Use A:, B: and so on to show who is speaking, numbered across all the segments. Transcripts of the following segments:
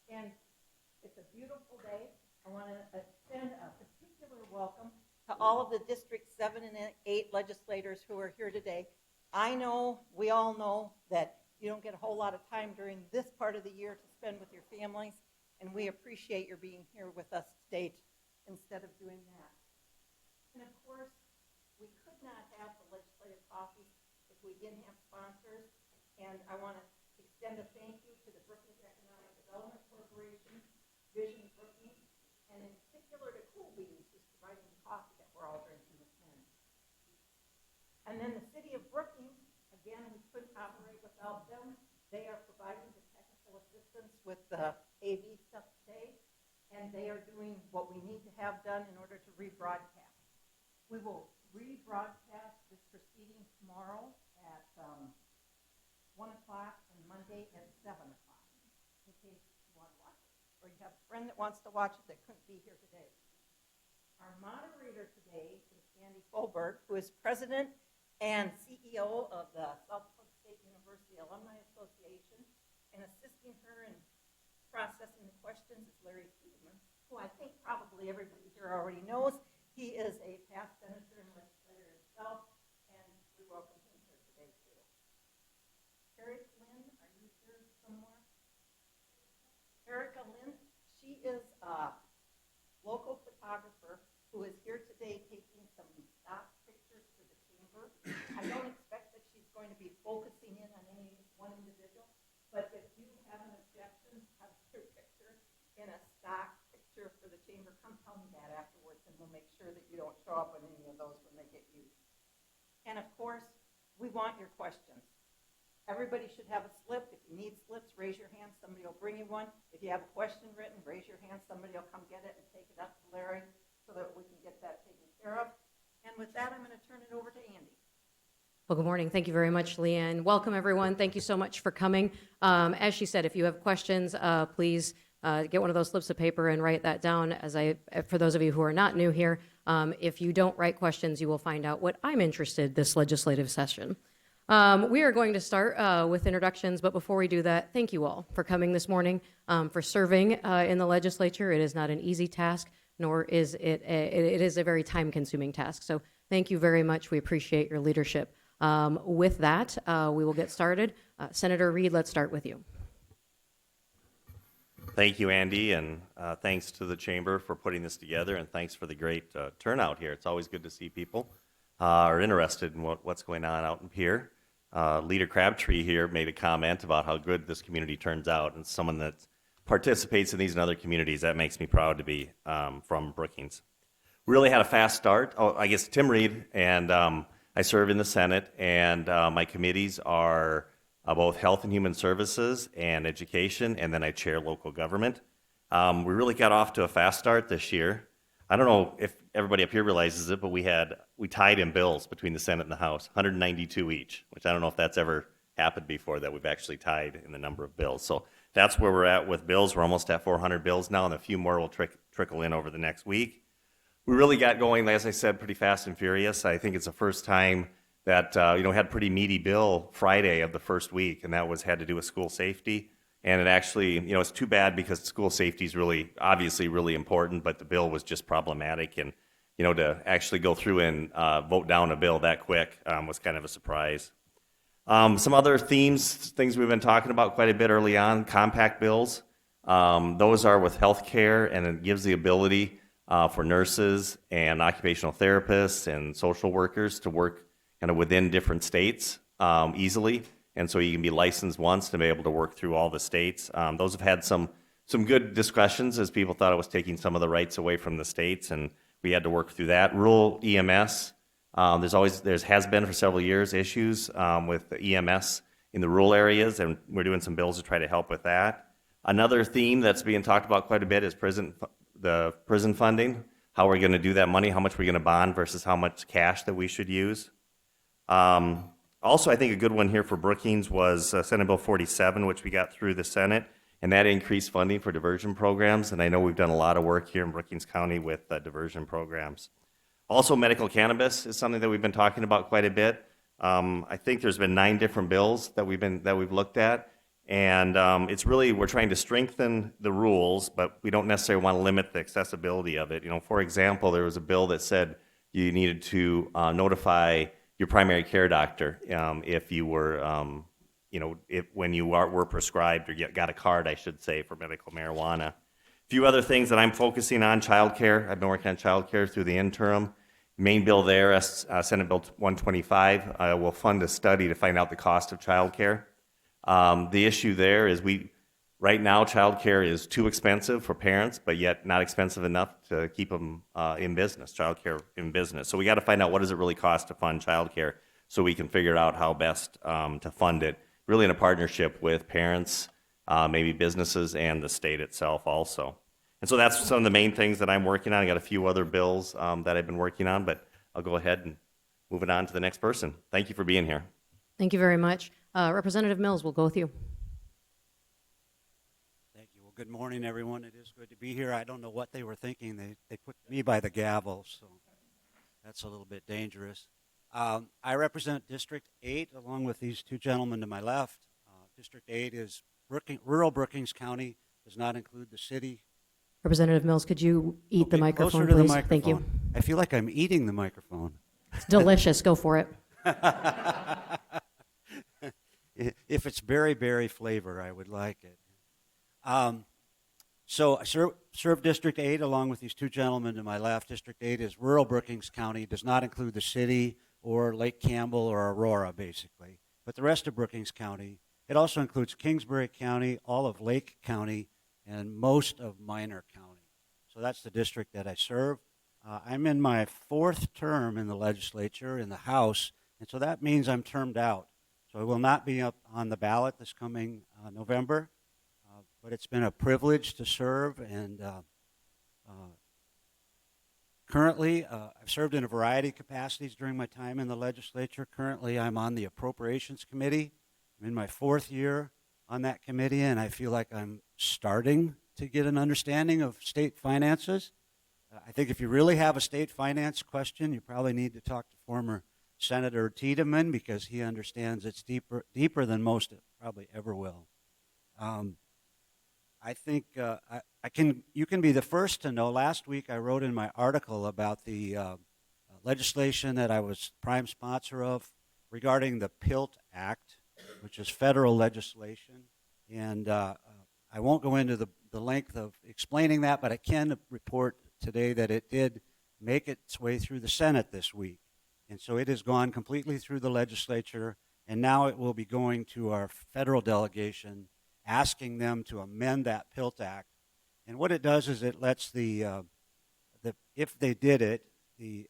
A: And it's a beautiful day. I want to extend a particular welcome to all of the District 7 and 8 legislators who are here today. I know, we all know, that you don't get a whole lot of time during this part of the year to spend with your families, and we appreciate your being here with us today instead of doing that. And of course, we could not have the legislative coffee if we didn't have sponsors, and I want to extend a thank you to the Brookings Economic Development Corporation, Vision Brookings, and in particular to Cool Beans, who's providing the coffee that we're all drinking this morning. And then the City of Brookings, again, we couldn't operate without them. They are providing the technical assistance with the AV stuff today, and they are doing what we need to have done in order to rebroadcast. We will rebroadcast this proceeding tomorrow at 1 o'clock and Monday at 7 o'clock, in case you want to watch it, or you have a friend that wants to watch it that couldn't be here today. Our moderator today is Andy Folberg, who is president and CEO of the South Dakota State University Alumni Association, and assisting her in processing the questions is Larry Siegelman, who I think probably everybody here already knows. He is a past senator and legislator himself, and we welcome him here today too. Eric Lynn, are you here somewhere? Erica Lynn, she is a local photographer who is here today taking some stock pictures for the chamber. I don't expect that she's going to be focusing in on any one individual, but if you have an objection to have your picture in a stock picture for the chamber, come tell me that afterwards, and we'll make sure that you don't show up on any of those when they get used. And of course, we want your questions. Everybody should have a slip. If you need slips, raise your hand. Somebody will bring you one. If you have a question written, raise your hand. Somebody will come get it and take it up to Larry so that we can get that taken care of. And with that, I'm going to turn it over to Andy.
B: Well, good morning. Thank you very much, Leanne. Welcome, everyone. Thank you so much for coming. As she said, if you have questions, please get one of those slips of paper and write that down. For those of you who are not new here, if you don't write questions, you will find out what I'm interested this legislative session. We are going to start with introductions, but before we do that, thank you all for coming this morning, for serving in the legislature. It is not an easy task, nor is it is a very time-consuming task. So thank you very much. We appreciate your leadership. With that, we will get started. Senator Reed, let's start with you.
C: Thank you, Andy, and thanks to the Chamber for putting this together, and thanks for the great turnout here. It's always good to see people are interested in what's going on out in here. Leader Crabtree here made a comment about how good this community turns out, and someone that participates in these and other communities, that makes me proud to be from Brookings. We really had a fast start. Oh, I guess Tim Reed, and I serve in the Senate, and my committees are both Health and Human Services and Education, and then I chair local government. We really got off to a fast start this year. I don't know if everybody up here realizes it, but we tied in bills between the Senate and the House, 192 each, which I don't know if that's ever happened before, that we've actually tied in the number of bills. So that's where we're at with bills. We're almost at 400 bills now, and a few more will trickle in over the next week. We really got going, as I said, pretty fast and furious. I think it's the first time that had a pretty meaty bill Friday of the first week, and that had to do with school safety. And it actually, it's too bad because school safety is obviously really important, but the bill was just problematic. And, to actually go through and vote down a bill that quick was kind of a surprise. Some other things we've been talking about quite a bit early on, compact bills. Those are with healthcare, and it gives the ability for nurses and occupational therapists and social workers to work kind of within different states easily. And so you can be licensed once to be able to work through all the states. Those have had some good discussions as people thought it was taking some of the rights away from the states, and we had to work through that. Rural EMS, there has been for several years issues with the EMS in the rural areas, and we're doing some bills to try to help with that. Another theme that's being talked about quite a bit is the prison funding, how we're going to do that money, how much we're going to bond versus how much cash that we should use. Also, I think a good one here for Brookings was Senate Bill 47, which we got through the Senate, and that increased funding for diversion programs. And I know we've done a lot of work here in Brookings County with diversion programs. Also, medical cannabis is something that we've been talking about quite a bit. I think there's been 9 different bills that we've looked at, And it's really, we're trying to strengthen the rules, but we don't necessarily want to limit the accessibility of it. You know, for example, there was a bill that said you needed to notify your primary care doctor if you were, when you were prescribed or got a card, I should say, for medical marijuana. A few other things that I'm focusing on: childcare. I've been working on childcare through the interim. Main bill there, Senate Bill 125, will fund a study to find out the cost of childcare. The issue there is right now, childcare is too expensive for parents, but yet not expensive enough to keep them in business, childcare in business. So we got to find out what does it really cost to fund childcare so we can figure out how best to fund it, really in a partnership with parents, maybe businesses, and the state itself also. And so that's some of the main things that I'm working on. I got a few other bills that I've been working on, but I'll go ahead and move it on to the next person. Thank you for being here.
B: Thank you very much. Representative Mills, we'll go with you.
D: Thank you. Well, good morning, everyone. It is good to be here. I don't know what they were thinking. They put me by the gavel, so that's a little bit dangerous. I represent District 8 along with these two gentlemen to my left. District 8 is rural Brookings County, does not include the city.
B: Representative Mills, could you eat the
D: Okay,
B: microphone,
D: closer to
B: please?
D: the microphone.
B: Thank you.
D: I feel like I'm eating the microphone.
B: It's delicious. Go for it.
D: If it's berry flavor, I would like it. So I serve District 8 along with these two gentlemen to my left. District 8 is rural Brookings County, does not include the city or Lake Campbell or Aurora, basically, but the rest of Brookings County. It also includes Kingsbury County, all of Lake County, and most of Minor County. So that's the district that I serve. I'm in my fourth term in the legislature, in the House, and so that means I'm termed out. So I will not be up on the ballot this coming November, but it's been a privilege to serve, and currently I've served in a variety of capacities during my time in the legislature. Currently I'm on the Appropriations Committee. I'm in my fourth year on that committee, and I feel like I'm starting to get an understanding of state finances. I think if you really have a state finance question, you probably need to talk to former Senator Tiedemann, because he understands it's deeper than most probably ever will. I think you can be the first to know. Last week I wrote in my article about the legislation that I was prime sponsor of regarding the PILT Act, which is federal legislation. And I won't go into the length of explaining that, but I can report today that it did make its way through the Senate this week. And so it has gone completely through the legislature, and now it will be going to our federal delegation, asking them to amend that PILT Act. And what it does is it lets if they did it, the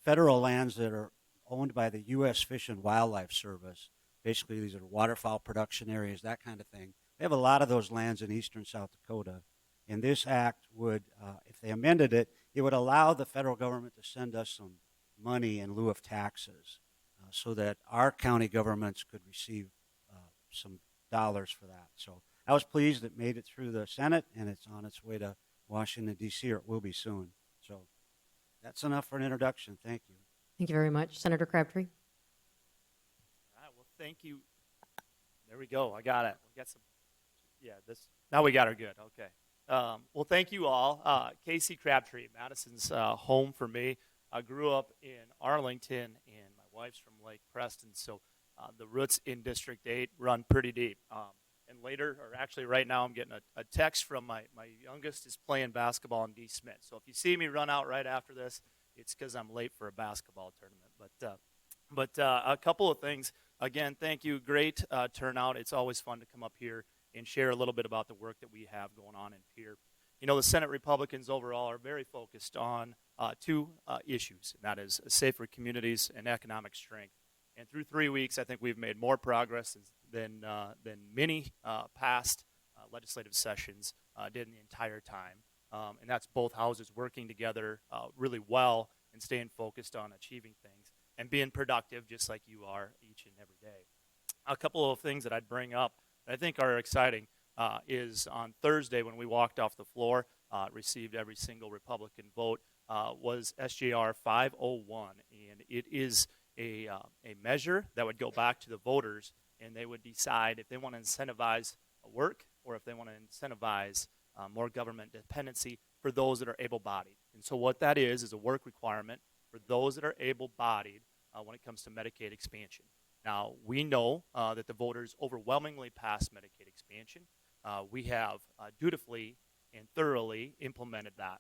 D: federal lands that are owned by the U.S. Fish and Wildlife Service, basically these are waterfowl production areas, that kind of thing. They have a lot of those lands in eastern South Dakota. And this act would, if they amended it, it would allow the federal government to send us some money in lieu of taxes so that our county governments could receive some dollars for that. So I was pleased it made it through the Senate, and it's on its way to Washington, D.C., or it will be soon. So that's enough for an introduction. Thank you.
B: Thank you very much. Senator Crabtree.
E: All right, well, thank you. There we go. I got it. We got some. Yeah, now we got her good. Okay. Well, thank you all. Casey Crabtree, Madison's home for me. I grew up in Arlington, and my wife's from Lake Preston, so the roots in District 8 run pretty deep. And later, or actually right now, I'm getting a text from my youngest is playing basketball in D. Smith. So if you see me run out right after this, it's because I'm late for a basketball tournament. But a couple of things. Again, thank you. Great turnout. It's always fun to come up here and share a little bit about the work that we have going on in Pierre. You know, the Senate Republicans overall are very focused on two issues, and that is safer communities and economic strength. And through 3 weeks, I think we've made more progress than many past legislative sessions did in the entire time. And that's both houses working together really well and staying focused on achieving things and being productive just like you are each and every day. A couple of things that I'd bring up that I think are exciting is on Thursday when we walked off the floor, received every single Republican vote, was SJR 501. And it is a measure that would go back to the voters and they would decide if they want to incentivize work or if they want to incentivize more government dependency for those that are able-bodied. And so what that is a work requirement for those that are able-bodied when it comes to Medicaid expansion. Now, we know that the voters overwhelmingly passed Medicaid expansion. We have dutifully and thoroughly implemented that.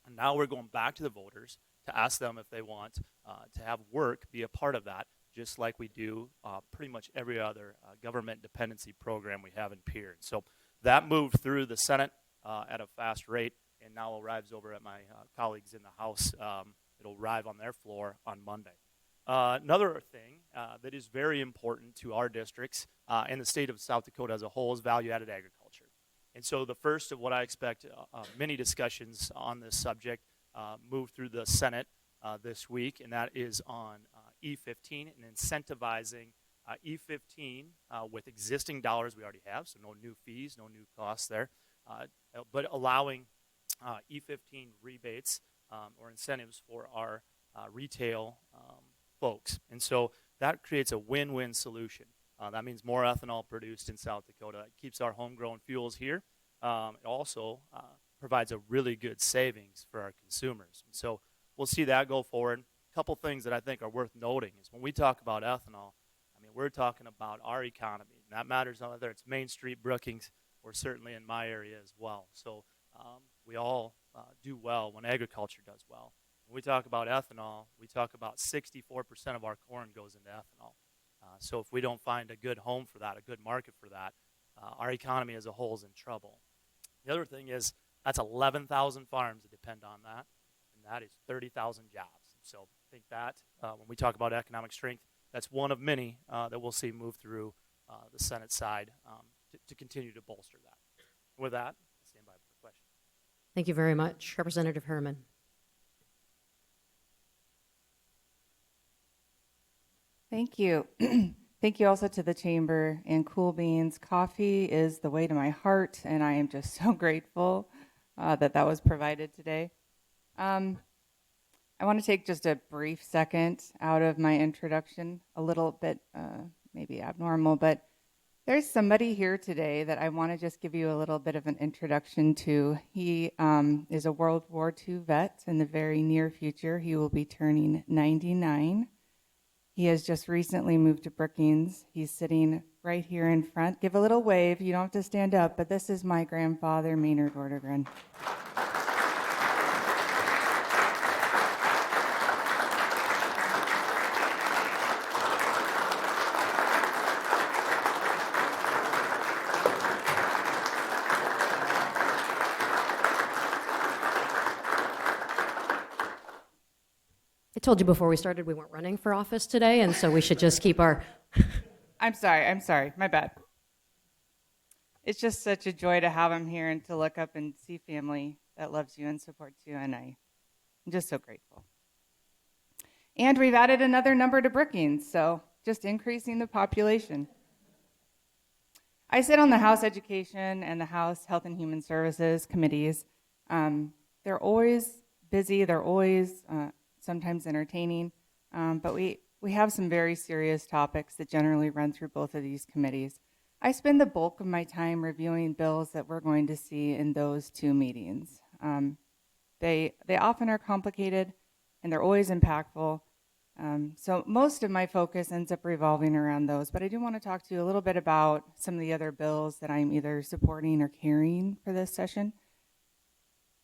E: And now we're going back to the voters to ask them if they want to have work be a part of that, just like we do pretty much every other government dependency program we have in Pierre. So that moved through the Senate at a fast rate and now arrives over at my colleagues in the House. It'll arrive on their floor on Monday. Another thing that is very important to our districts and the state of South Dakota as a whole is value-added agriculture. And so the first of what I expect many discussions on this subject move through the Senate this week, and that is on E15 and incentivizing E15 with existing dollars we already have, so no new fees, no new costs there, but allowing E15 rebates or incentives for our retail folks. And so that creates a win-win solution. That means more ethanol produced in South Dakota. It keeps our homegrown fuels here. It also provides a really good savings for our consumers. And so we'll see that go forward. A couple things that I think are worth noting is when we talk about ethanol, I mean, we're talking about our economy. And that matters whether it's Main Street, Brookings, or certainly in my area as well. So we all do well when agriculture does well. When we talk about ethanol, we talk about 64% of our corn goes into ethanol. So if we don't find a good home for that, a good market for that, our economy as a whole is in trouble. The other thing is that's 11,000 farms that depend on that, and that is 30,000 jobs. So I think that when we talk about economic strength, that's one of many that we'll see move through the Senate side to continue to bolster that. With that, I stand by for questions.
B: Thank you very much. Representative Herman.
F: Thank you. Thank you also to the Chamber and Cool Beans. Coffee is the way to my heart, and I am just so grateful that was provided today. I want to take just a brief second out of my introduction, a little bit maybe abnormal, but there's somebody here today that I want to just give you a little bit of an introduction to. He is a World War II vet. In the very near future, he will be turning 99. He has just recently moved to Brookings. He's sitting right here in front. Give a little wave. You don't have to stand up, but this is my grandfather, Maynard Vordergren.
B: I told you before we started we weren't running for office today, and so we should just keep our...
F: I'm sorry, my bad. It's just such a joy to have him here and to look up and see family that loves you and supports you, and I'm just so grateful. And we've added another number to Brookings, so just increasing the population. I sit on the House Education and the House Health and Human Services committees. They're always busy, they're always sometimes entertaining, but we have some very serious topics that generally run through both of these committees. I spend the bulk of my time reviewing bills that we're going to see in those two meetings. They often are complicated, and they're always impactful. So most of my focus ends up revolving around those, but I do want to talk to you a little bit about some of the other bills that I'm either supporting or carrying for this session.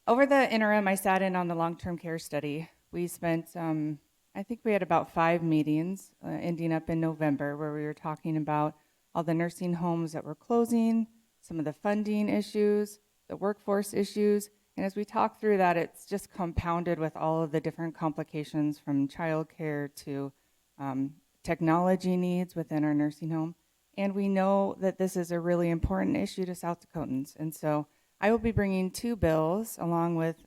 F: Over the interim, I sat in on the long-term care study. We spent, I think we had about 5 meetings ending up in November where we were talking about all the nursing homes that were closing, some of the funding issues, the workforce issues. And as we talk through that, it's just compounded with all of the different complications from childcare to technology needs within our nursing home. And we know that this is a really important issue to South Dakotans. And so I will be bringing 2 bills along with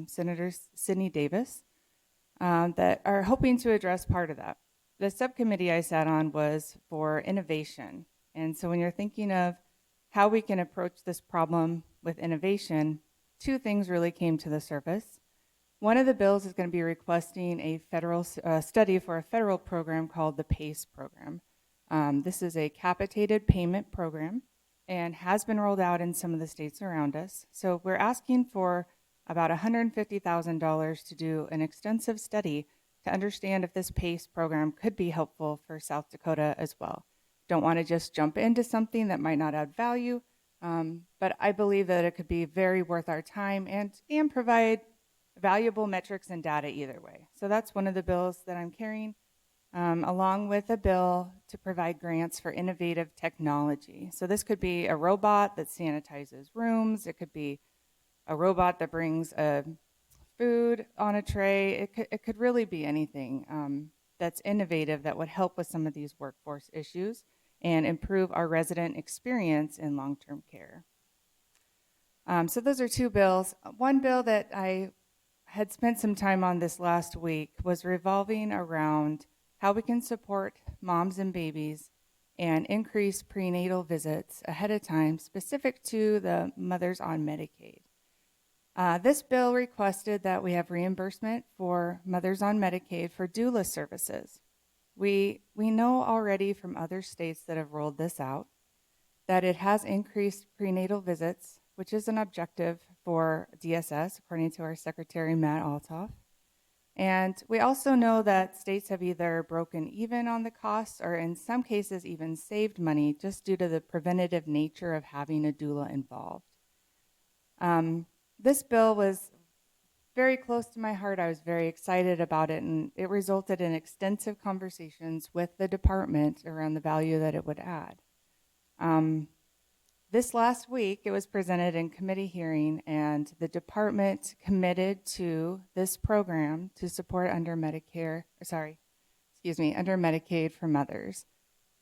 F: Senator Sidney Davis that are hoping to address part of that. The subcommittee I sat on was for innovation. And so when you're thinking of how we can approach this problem with innovation, 2 things really came to the surface. One of the bills is going to be requesting a federal study for a federal program called the PACE program. This is a capitated payment program and has been rolled out in some of the states around us. So we're asking for about $150,000 to do an extensive study to understand if this PACE program could be helpful for South Dakota as well. Don't want to just jump into something that might not add value, but I believe that it could be very worth our time and provide valuable metrics and data either way. So that's one of the bills that I'm carrying, along with a bill to provide grants for innovative technology. So this could be a robot that sanitizes rooms. It could be a robot that brings food on a tray. It could really be anything that's innovative that would help with some of these workforce issues and improve our resident experience in long-term care. So those are two bills. One bill that I had spent some time on this last week was revolving around how we can support moms and babies and increase prenatal visits ahead of time specific to the mothers on Medicaid. This bill requested that we have reimbursement for mothers on Medicaid for doula services. We know already from other states that have rolled this out that it has increased prenatal visits, which is an objective for DSS, according to our Secretary, Matt Altoff. And we also know that states have either broken even on the costs or in some cases even saved money just due to the preventative nature of having a doula involved. This bill was very close to my heart. I was very excited about it, and it resulted in extensive conversations with the department around the value that it would add. This last week, it was presented in committee hearing, and the department committed to this program to support under Medicaid for mothers.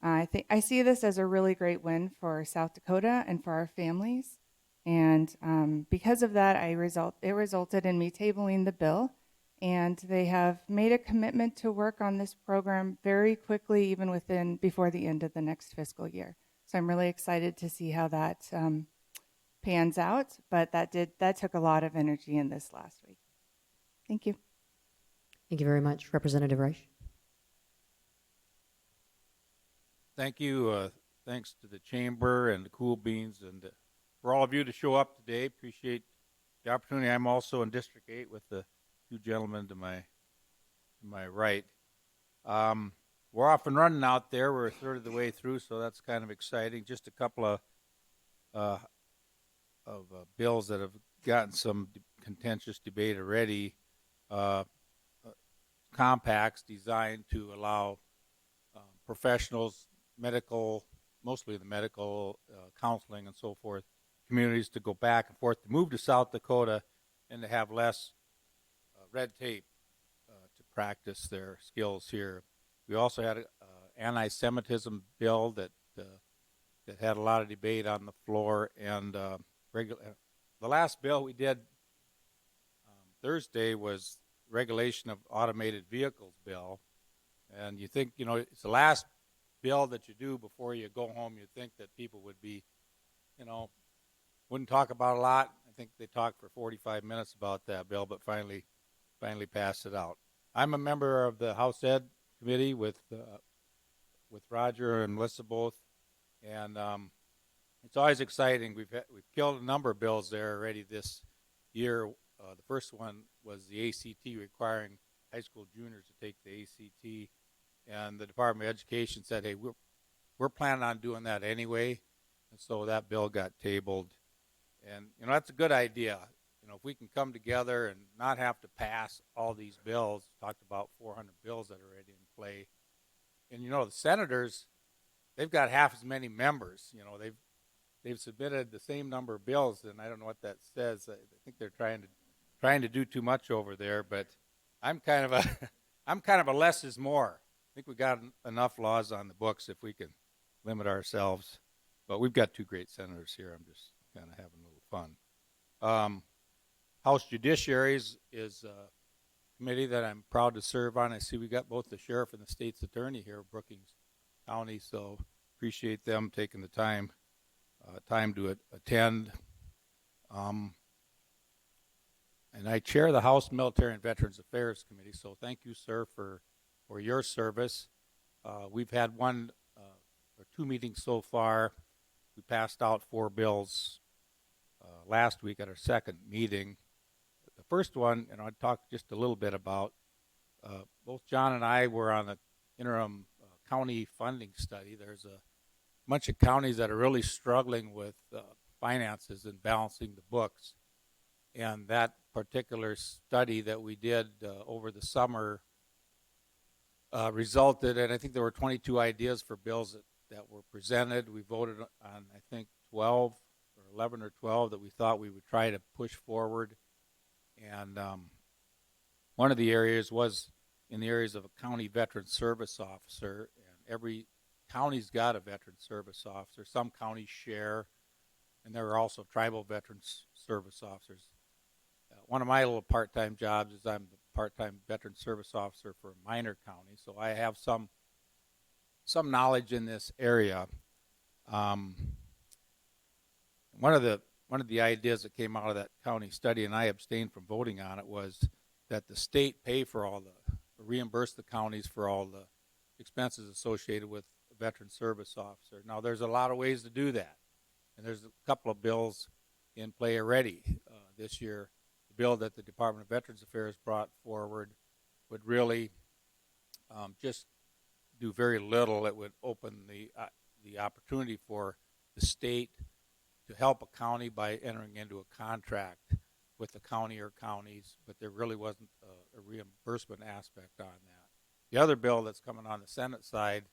F: I see this as a really great win for South Dakota and for our families. And because of that, it resulted in me tabling the bill, and they have made a commitment to work on this program very quickly, even before the end of the next fiscal year. So I'm really excited to see how that pans out, but that took a lot of energy in this last week. Thank you.
B: Thank you very much. Representative Reich.
G: Thank you. Thanks to the Chamber and the Cool Beans and for all of you to show up today. Appreciate the opportunity. I'm also in District 8 with the two gentlemen to my right. We're off and running out there. We're a third of the way through, so that's kind of exciting. Just a couple of bills that have gotten some contentious debate already. Compacts designed to allow professionals, mostly the medical, counseling and so forth, communities to go back and forth, to move to South Dakota and to have less red tape to practice their skills here. We also had an anti-Semitism bill that had a lot of debate on the floor, and the last bill we did Thursday was regulation of automated vehicles bill. And you think, it's the last bill that you do before you go home. You'd think that people would be, wouldn't talk about a lot. I think they talked for 45 minutes about that bill, but finally passed it out. I'm a member of the House Ed Committee with Roger and Melissa both, and it's always exciting. We've killed a number of bills there already this year. The first one was the ACT, requiring high school juniors to take the ACT, and the Department of Education said, hey, we're planning on doing that anyway, and so that bill got tabled. And that's a good idea. If we can come together and not have to pass all these bills, talked about 400 bills that are already in play. And the senators, they've got half as many members. They've submitted the same number of bills, and I don't know what that says. I think they're trying to do too much over there. But I'm kind of a less is more. I think we got enough laws on the books if we can limit ourselves. But we've got two great senators here. I'm just kind of having a little fun. House Judiciary is a committee that I'm proud to serve on. I see we got both the sheriff and the state's attorney here, Brookings County, so appreciate them taking the time to attend. And I chair the House Military and Veterans Affairs Committee, so thank you, sir, for your service. We've had one or 2 meetings so far. We passed out 4 bills last week at our second meeting. The first one, and I'll talk just a little bit about, both John and I were on an interim county funding study. There's a bunch of counties that are really struggling with finances and balancing the books. And that particular study that we did over the summer resulted in, I think there were 22 ideas for bills that were presented. We voted on, I think, 12 or 11 or 12 that we thought we would try to push forward. And one of the areas was in the areas of a county veteran service officer. And every county's got a veteran service officer. Some counties share, and there are also tribal veterans service officers. One of my little part-time jobs is I'm the part-time veteran service officer for a minor county, so I have some knowledge in this area. One of the ideas that came out of that county study, and I abstained from voting on it, was that the state pay for reimburse the counties for all the expenses associated with a veteran service officer. Now, there's a lot of ways to do that, and there's a couple of bills in play already this year. The bill that the Department of Veterans Affairs brought forward would really just do very little. It would open the opportunity for the state to help a county by entering into a contract with the county or counties, but there really wasn't a reimbursement aspect on that. The other bill that's coming on the Senate side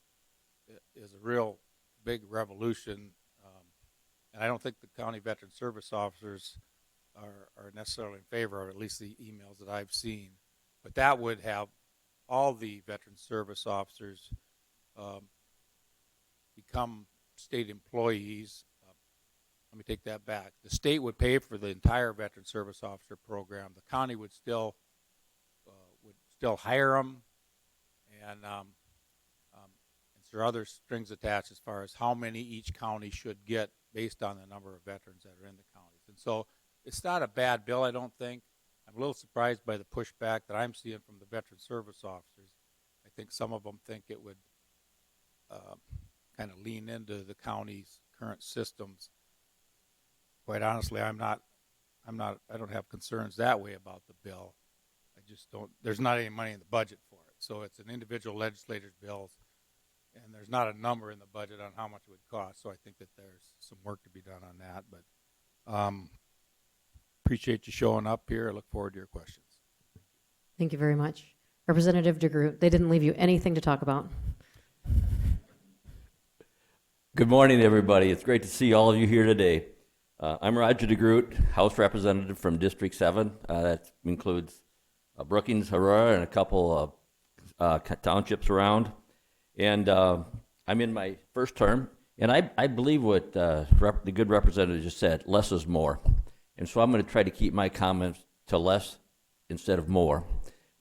G: is a real big revolution, and I don't think the county veteran service officers are necessarily in favor of it, at least the emails that I've seen. But that would have all the veteran service officers become state employees. Let me take that back. The state would pay for the entire veteran service officer program. The county would still hire them, and there are other strings attached as far as how many each county should get based on the number of veterans that are in the counties. And so it's not a bad bill, I don't think. I'm a little surprised by the pushback that I'm seeing from the veteran service officers. I think some of them think it would kind of lean into the county's current systems. Quite honestly, I don't have concerns that way about the bill. I just don't, there's not any money in the budget for it. So it's an individual legislator's bill, and there's not a number in the budget on how much it would cost. So I think that there's some work to be done on that. But appreciate you showing up here. I look forward to your questions.
B: Thank you very much. Representative DeGroot, they didn't leave you anything to talk about.
H: Good morning, everybody. It's great to see all of you here today. I'm Roger DeGroot, House Representative from District 7. That includes Brookings, Aurora, and a couple of townships around. And I'm in my first term, and I believe what the good representative just said, less is more. And so I'm going to try to keep my comments to less instead of more.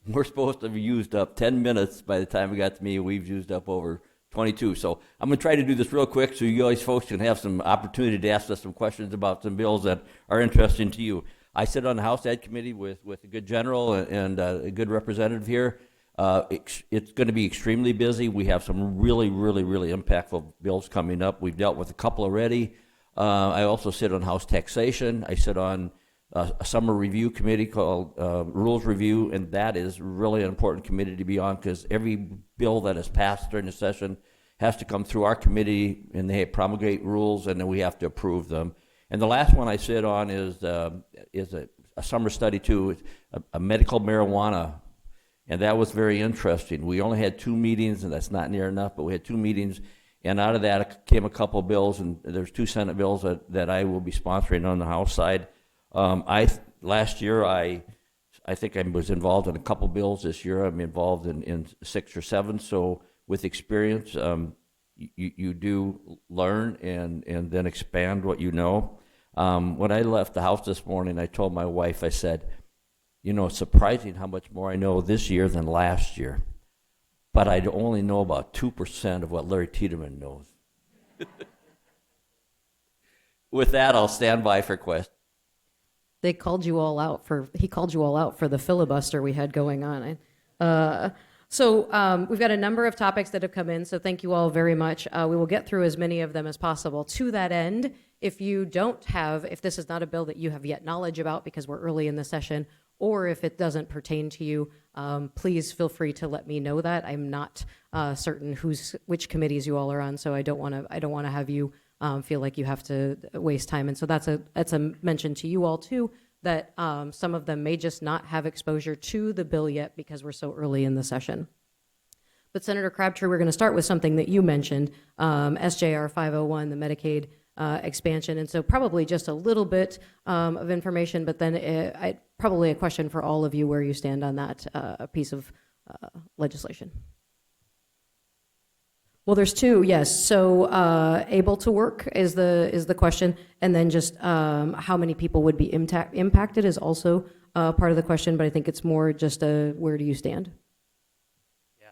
H: We're supposed to have used up 10 minutes. By the time it got to me, we've used up over 22. So I'm going to try to do this real quick so you guys folks can have some opportunity to ask us some questions about some bills that are interesting to you. I sit on the House Ed Committee with a good general and a good representative here. It's going to be extremely busy. We have some really, really, really impactful bills coming up. We've dealt with a couple already. I also sit on House Taxation. I sit on a summer review committee called Rules Review, and that is really an important committee to be on because every bill that is passed during the session has to come through our committee, and they promulgate rules, and then we have to approve them. And the last one I sit on is a summer study too, a medical marijuana, and that was very interesting. We only had 2 meetings, and that's not near enough, but we had 2 meetings. And out of that came a couple of bills, and there's 2 Senate bills that I will be sponsoring on the House side. Last year, I think I was involved in a couple bills. This year, I'm involved in 6 or 7. So with experience, you do learn and then expand what you know. When I left the house this morning, I told my wife, I said, you know, it's surprising how much more I know this year than last year. But I only know about 2% of what Larry Tiedemann knows. With that, I'll stand by for questions.
B: He called you all out for the filibuster we had going on. So we've got a number of topics that have come in, so thank you all very much. We will get through as many of them as possible. To that end, if this is not a bill that you have yet knowledge about because we're early in the session, or if it doesn't pertain to you, please feel free to let me know that. I'm not certain which committees you all are on, so I don't want to have you feel like you have to waste time. And so that's a mention to you all too, that some of them may just not have exposure to the bill yet because we're so early in the session. But Senator Crabtree, we're going to start with something that you mentioned, SJR 501, the Medicaid expansion. And so probably just a little bit of information, but then probably a question for all of you where you stand on that piece of legislation. Well, there's two, yes. So able to work is the question, and then just how many people would be impacted is also part of the question, but I think it's more just where do you stand?
E: Yeah.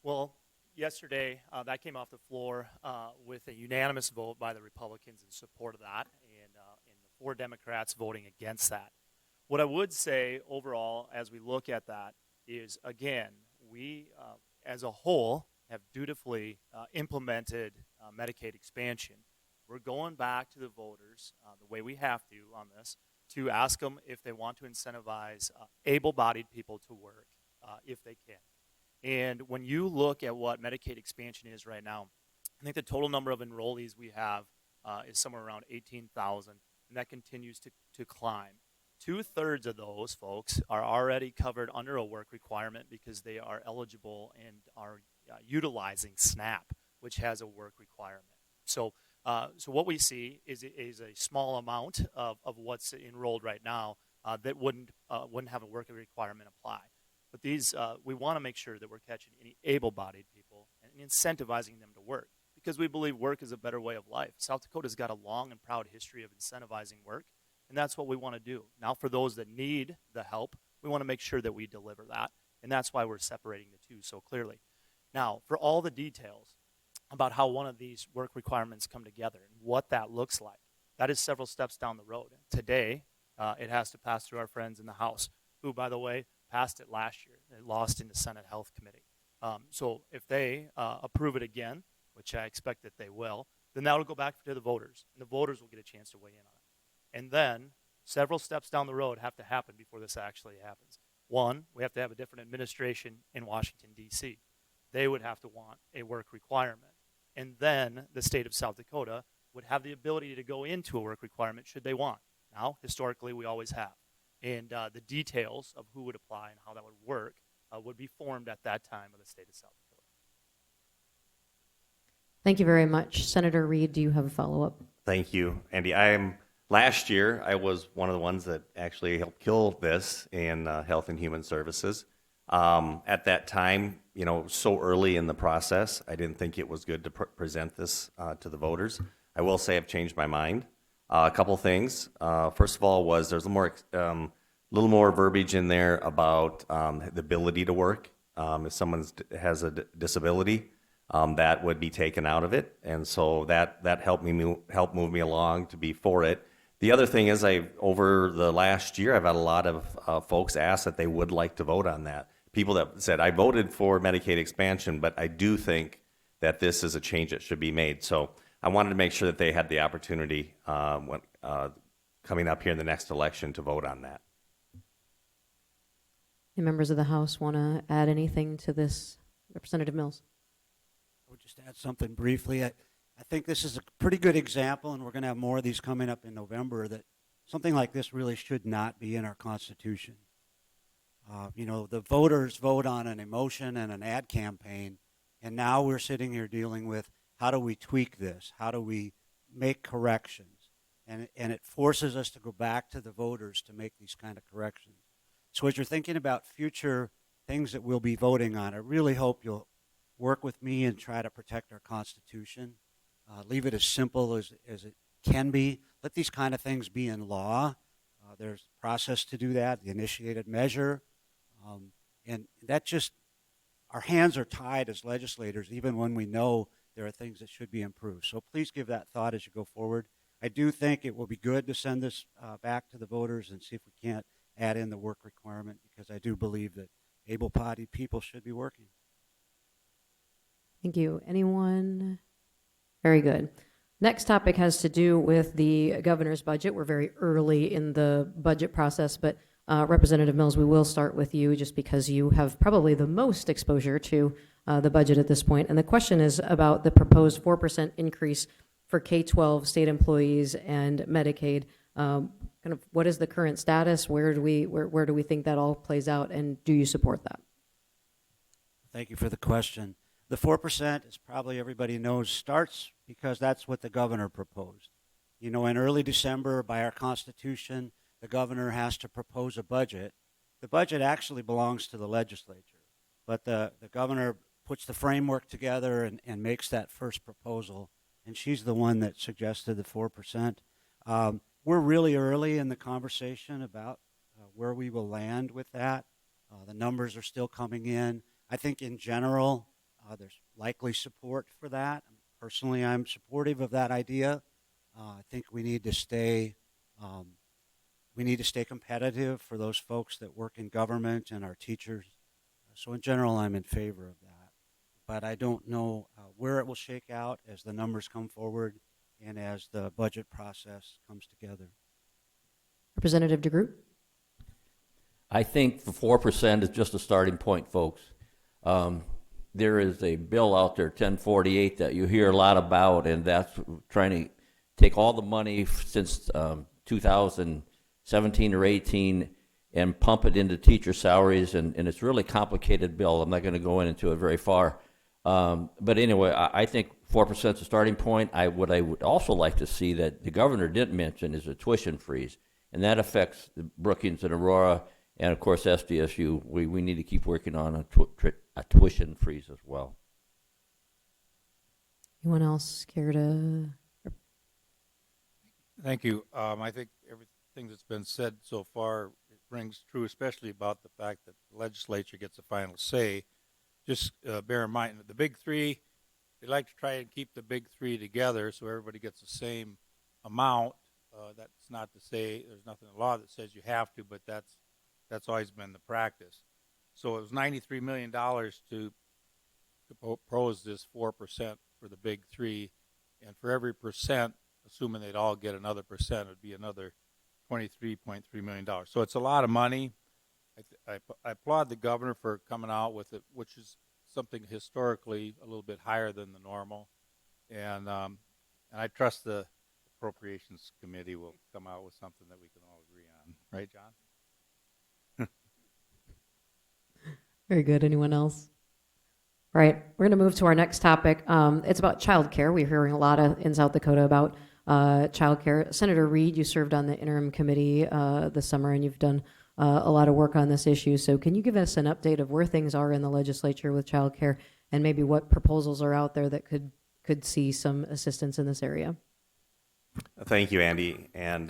E: Well, yesterday that came off the floor with a unanimous vote by the Republicans in support of that, and the 4 Democrats voting against that. What I would say overall, as we look at that, is again, we as a whole have dutifully implemented Medicaid expansion. We're going back to the voters the way we have to on this to ask them if they want to incentivize able-bodied people to work if they can. And when you look at what Medicaid expansion is right now, I think the total number of enrollees we have is somewhere around 18,000, and that continues to climb. 2/3 of those folks are already covered under a work requirement because they are eligible and are utilizing SNAP, which has a work requirement. So what we see is a small amount of what's enrolled right now that wouldn't have a work requirement apply. But these, we want to make sure that we're catching any able-bodied people and incentivizing them to work because we believe work is a better way of life. South Dakota's got a long and proud history of incentivizing work, and that's what we want to do. Now, for those that need the help, we want to make sure that we deliver that, and that's why we're separating the two so clearly. Now, for all the details about how one of these work requirements come together and what that looks like, that is several steps down the road. Today, it has to pass through our friends in the House, who, by the way, passed it last year. It lost in the Senate Health Committee. So if they approve it again, which I expect that they will, then that will go back to the voters, and the voters will get a chance to weigh in on it. And then several steps down the road have to happen before this actually happens. One, we have to have a different administration in Washington, D.C. They would have to want a work requirement. And then the state of South Dakota would have the ability to go into a work requirement should they want. Now, historically, we always have. And the details of who would apply and how that would work would be formed at that time of the state of South Dakota.
B: Thank you very much. Senator Reed, do you have a follow-up?
C: Thank you, Andy. Last year, I was one of the ones that actually helped kill this in Health and Human Services. At that time, so early in the process, I didn't think it was good to present this to the voters. I will say I've changed my mind. A couple things. First of all, there's a little more verbiage in there about the ability to work. If someone has a disability, that would be taken out of it, and so that helped move me along to be for it. The other thing is, over the last year, I've had a lot of folks ask that they would like to vote on that. People that said, I voted for Medicaid expansion, but I do think that this is a change that should be made. So I wanted to make sure that they had the opportunity coming up here in the next election to vote on that.
B: Any members of the House want to add anything to this? Representative Mills.
D: I would just add something briefly. I think this is a pretty good example, and we're going to have more of these coming up in November, that something like this really should not be in our Constitution. The voters vote on an emotion and an ad campaign, and now we're sitting here dealing with how do we tweak this? How do we make corrections? And it forces us to go back to the voters to make these kind of corrections. So as you're thinking about future things that we'll be voting on, I really hope you'll work with me and try to protect our Constitution. Leave it as simple as it can be. Let these kind of things be in law. There's a process to do that, the initiated measure. And that just, our hands are tied as legislators, even when we know there are things that should be improved. So please give that thought as you go forward. I do think it will be good to send this back to the voters and see if we can't add in the work requirement, because I do believe that able-bodied people should be working.
B: Thank you. Anyone? Very good. Next topic has to do with the governor's budget. We're very early in the budget process, but Representative Mills, we will start with you just because you have probably the most exposure to the budget at this point. And the question is about the proposed 4% increase for K-12 state employees and Medicaid. Kind of what is the current status? Where do we think that all plays out? And do you support that?
D: Thank you for the question. The 4%, as probably everybody knows, starts because that's what the governor proposed. You know, in early December, by our Constitution, the governor has to propose a budget. The budget actually belongs to the legislature, but the governor puts the framework together and makes that first proposal, and she's the one that suggested the 4%. We're really early in the conversation about where we will land with that. The numbers are still coming in. I think in general, there's likely support for that. Personally, I'm supportive of that idea. I think we need to stay competitive for those folks that work in government and our teachers. So in general, I'm in favor of that. But I don't know where it will shake out as the numbers come forward and as the budget process comes together.
B: Representative DeGroot?
H: I think the 4% is just a starting point, folks. There is a bill out there, 1048, that you hear a lot about, and that's trying to take all the money since 2017 or 18 and pump it into teacher salaries, and it's a really complicated bill. I'm not going to go into it very far. But anyway, I think 4% is a starting point. What I would also like to see that the governor didn't mention is a tuition freeze, and that affects the Brookings and Aurora, and of course SDSU. We need to keep working on a tuition freeze as well.
B: Anyone else care to?
G: Thank you. I think everything that's been said so far rings true, especially about the fact that the legislature gets a final say. Just bear in mind that the big three, they like to try and keep the big three together so everybody gets the same amount. That's not to say there's nothing in the law that says you have to, but that's always been the practice. So it was $93 million to propose this 4% for the big three, and for every percent, assuming they'd all get another percent, it would be another $23.3 million. So it's a lot of money. I applaud the governor for coming out with it, which is something historically a little bit higher than the normal. And I trust the Appropriations Committee will come out with something that we can all agree on. Right, John?
B: Very good. Anyone else? All right, we're going to move to our next topic. It's about childcare. We're hearing a lot in South Dakota about childcare. Senator Reed, you served on the interim committee this summer, and you've done a lot of work on this issue. So can you give us an update of where things are in the legislature with childcare, and maybe what proposals are out there that could see some assistance in this area?
C: Thank you, Andy. And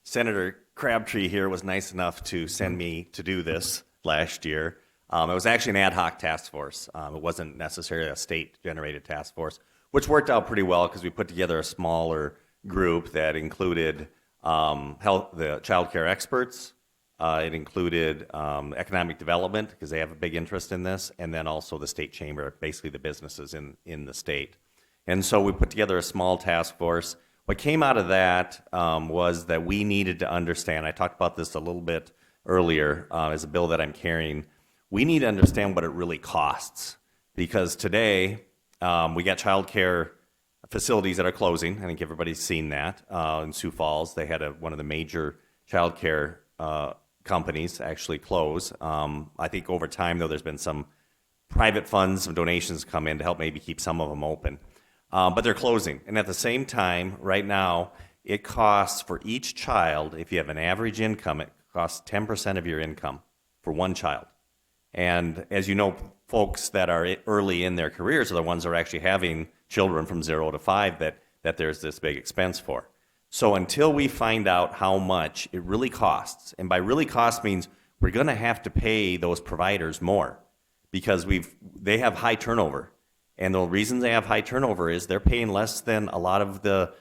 C: Senator Crabtree here was nice enough to send me to do this last year. It was actually an ad hoc task force. It wasn't necessarily a state-generated task force, which worked out pretty well because we put together a smaller group that included the child care experts. It included economic development because they have a big interest in this, and then also the state chamber, basically the businesses in the state. And so we put together a small task force. What came out of that was that we needed to understand, I talked about this a little bit earlier as a bill that I'm carrying, we need to understand what it really costs. Because today, we got child care facilities that are closing. I think everybody's seen that. In Sioux Falls, they had one of the major child care companies actually close. I think over time, though, there's been some private funds, some donations come in to help maybe keep some of them open. But they're closing. And at the same time, right now, it costs for each child, if you have an average income, it costs 10% of your income for one child. And as you know, folks that are early in their careers are the ones that are actually having children from 0 to 5 that there's this big expense for. So until we find out how much it really costs, and by really cost means we're going to have to pay those providers more because they have high turnover. And the reason they have high turnover is they're paying less than a lot of the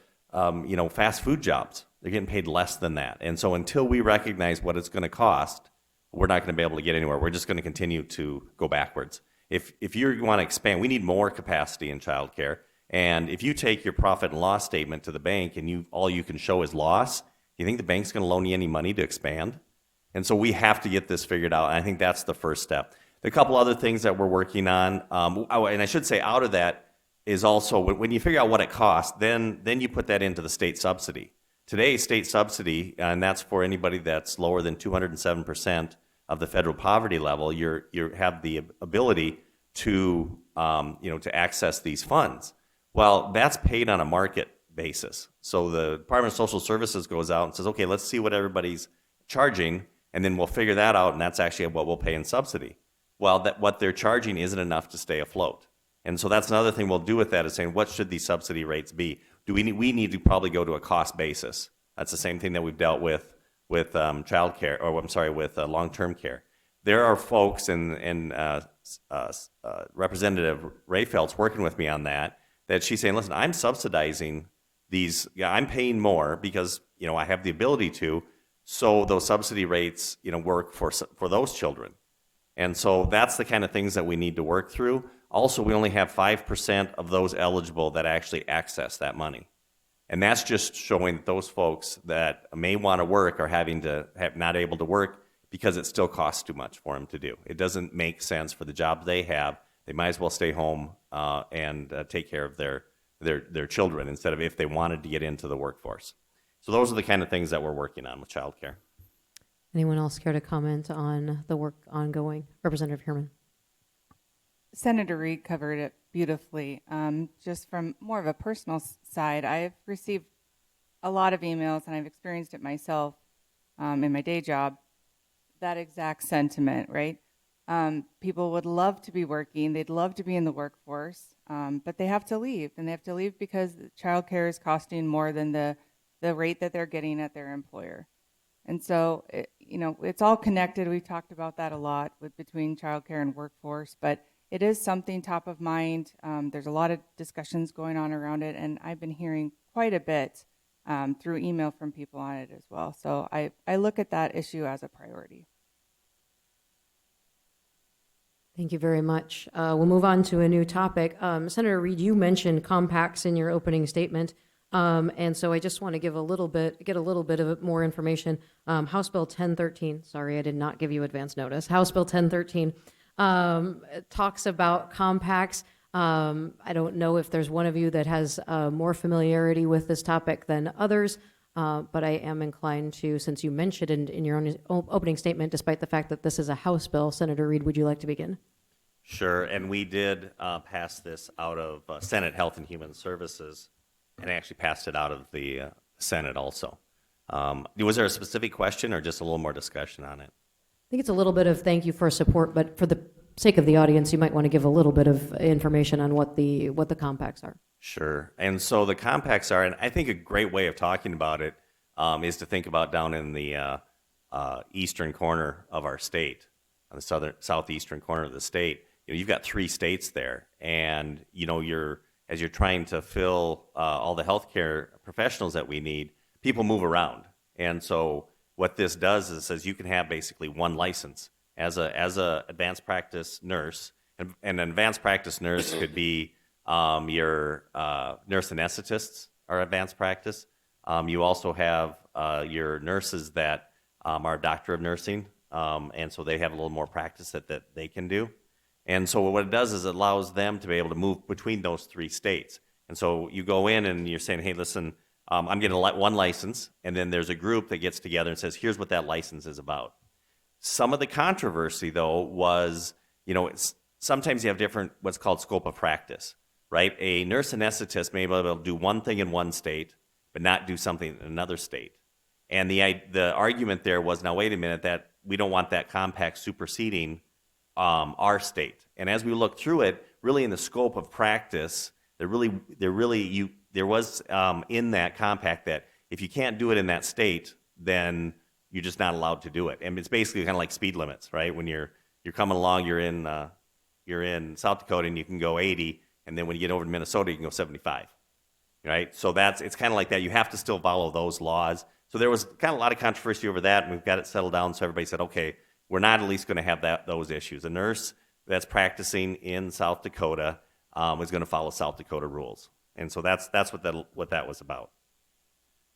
C: fast food jobs. They're getting paid less than that. And so until we recognize what it's going to cost, we're not going to be able to get anywhere. We're just going to continue to go backwards. If you want to expand, we need more capacity in childcare. And if you take your profit and loss statement to the bank and all you can show is loss, you think the bank's going to loan you any money to expand? And so we have to get this figured out. And I think that's the first step. A couple other things that we're working on, and I should say out of that is also when you figure out what it costs, then you put that into the state subsidy. Today, state subsidy, and that's for anybody that's lower than 207% of the federal poverty level, you have the ability to to access these funds. Well, that's paid on a market basis. So the Department of Social Services goes out and says, okay, let's see what everybody's charging, and then we'll figure that out, and that's actually what we'll pay in subsidy. Well, what they're charging isn't enough to stay afloat. And so that's another thing we'll do with that is saying, what should these subsidy rates be? We need to probably go to a cost basis. That's the same thing that we've dealt with child care, or I'm sorry, with long-term care. There are folks and Representative Rayfeld's working with me on that she's saying, listen, I'm subsidizing these, I'm paying more because, I have the ability to, so those subsidy rates, work for those children. And so that's the kind of things that we need to work through. Also, we only have 5% of those eligible that actually access that money. And that's just showing that those folks that may want to work are not able to work because it still costs too much for them to do. It doesn't make sense for the jobs they have. They might as well stay home and take care of their children instead of if they wanted to get into the workforce. So those are the kind of things that we're working on with childcare.
B: Anyone else care to comment on the work ongoing? Representative Herman.
F: Senator Reed covered it beautifully. Just from more of a personal side, I've received a lot of emails, and I've experienced it myself in my day job, that exact sentiment, right? People would love to be working. They'd love to be in the workforce, but they have to leave. And they have to leave because childcare is costing more than the rate that they're getting at their employer. And so, it's all connected. We've talked about that a lot between childcare and workforce, but it is something top of mind. There's a lot of discussions going on around it, and I've been hearing quite a bit through email from people on it as well. So I look at that issue as a priority.
B: Thank you very much. We'll move on to a new topic. Senator Reed, you mentioned compacts in your opening statement. And so I just want to get a little bit of more information. House Bill 1013, sorry, I did not give you advance notice. House Bill 1013 talks about compacts. I don't know if there's one of you that has more familiarity with this topic than others, but I am inclined to, since you mentioned it in your own opening statement, despite the fact that this is a House bill, Senator Reed, would you like to begin?
C: Sure, and we did pass this out of Senate Health and Human Services, and actually passed it out of the Senate also. Was there a specific question or just a little more discussion on it?
B: I think it's a little bit of thank you for support, but for the sake of the audience, you might want to give a little bit of information on what the compacts are.
C: Sure. And so the compacts are, and I think a great way of talking about it is to think about down in the eastern corner of our state, on the southeastern corner of the state. You've got 3 states there, and as you're trying to fill all the healthcare professionals that we need, people move around. And so what this does is it says you can have basically one license as a advanced practice nurse, and an advanced practice nurse could be your nurse anesthetists are advanced practice. You also have your nurses that are a doctor of nursing, and so they have a little more practice that they can do. And so what it does is it allows them to be able to move between those 3 states. And so you go in and you're saying, hey, listen, I'm getting one license, and then there's a group that gets together and says, here's what that license is about. Some of the controversy, though, was, sometimes you have different, what's called scope of practice, right? A nurse anesthetist may be able to do one thing in one state, but not do something in another state. And the argument there was, now wait a minute, that we don't want that compact superseding our state. And as we look through it, really in the scope of practice, there was in that compact that if you can't do it in that state, then you're just not allowed to do it. And it's basically kind of like speed limits, right? When you're coming along, you're in South Dakota and you can go 80, and then when you get over to Minnesota, you can go 75, right? So it's kind of like that. You have to still follow those laws. So there was kind of a lot of controversy over that, and we've got it settled down. So everybody said, okay, we're not at least going to have those issues. A nurse that's practicing in South Dakota is going to follow South Dakota rules. And so that's what that was about.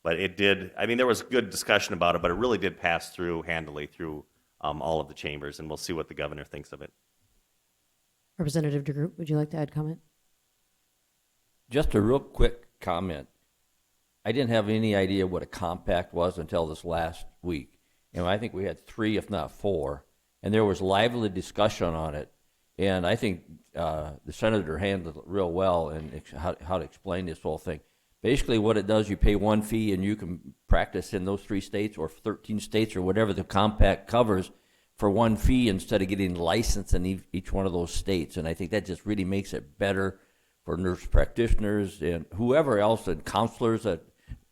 C: But it did, I mean, there was good discussion about it, but it really did pass through handily through all of the chambers, and we'll see what the governor thinks of it.
B: Representative DeGroot, would you like to add comment?
H: Just a real quick comment. I didn't have any idea what a compact was until this last week. And I think we had 3, if not 4, and there was lively discussion on it. And I think the senator handled it real well and how to explain this whole thing. Basically, what it does, you pay one fee and you can practice in those 3 states or 13 states or whatever the compact covers for one fee instead of getting licensed in each one of those states. And I think that just really makes it better for nurse practitioners and whoever else, and counselors. That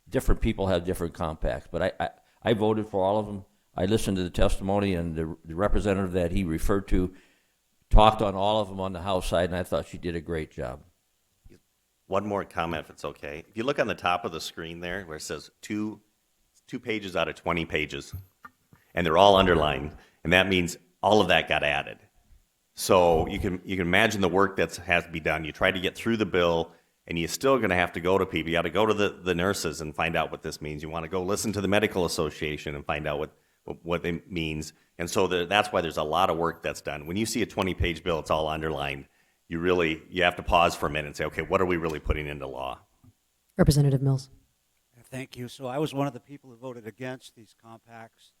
H: different people have different compacts. But I voted for all of them. I listened to the testimony, and the representative that he referred to talked on all of them on the House side, and I thought she did a great job.
C: One more comment, if it's okay. If you look on the top of the screen there where it says two pages out of 20 pages, and they're all underlined, and that means all of that got added. So you can imagine the work that has to be done. You try to get through the bill, and you're still going to have to go to people. You got to go to the nurses and find out what this means. You want to go listen to the medical association and find out what it means. And so that's why there's a lot of work that's done. When you see a 20-page bill, it's all underlined. You have to pause for a minute and say, okay, what are we really putting into law?
B: Representative Mills.
D: Thank you. So I was one of the people who voted against these compacts,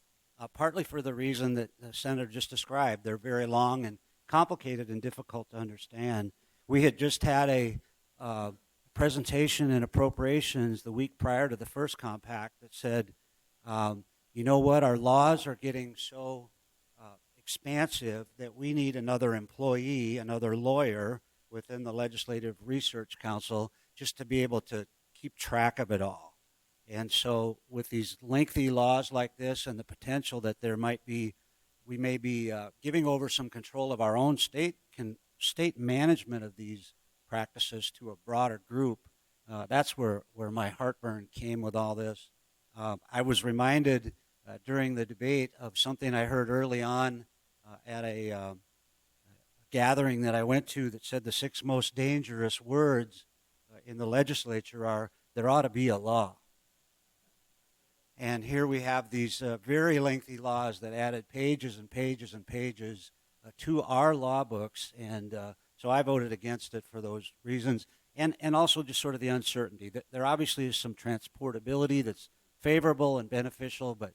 D: partly for the reason that the senator just described. They're very long and complicated and difficult to understand. We had just had a presentation in appropriations the week prior to the first compact that said, you know what, our laws are getting so expansive that we need another employee, another lawyer within the Legislative Research Council just to be able to keep track of it all. And so with these lengthy laws like this and the potential that we may be giving over some control of our own state management of these practices to a broader group, that's where my heartburn came with all this. I was reminded during the debate of something I heard early on at a gathering that I went to that said the 6 most dangerous words in the legislature are, there ought to be a law. And here we have these very lengthy laws that added pages and pages and pages to our law books. And so I voted against it for those reasons. And also just sort of the uncertainty. There obviously is some transportability that's favorable and beneficial, but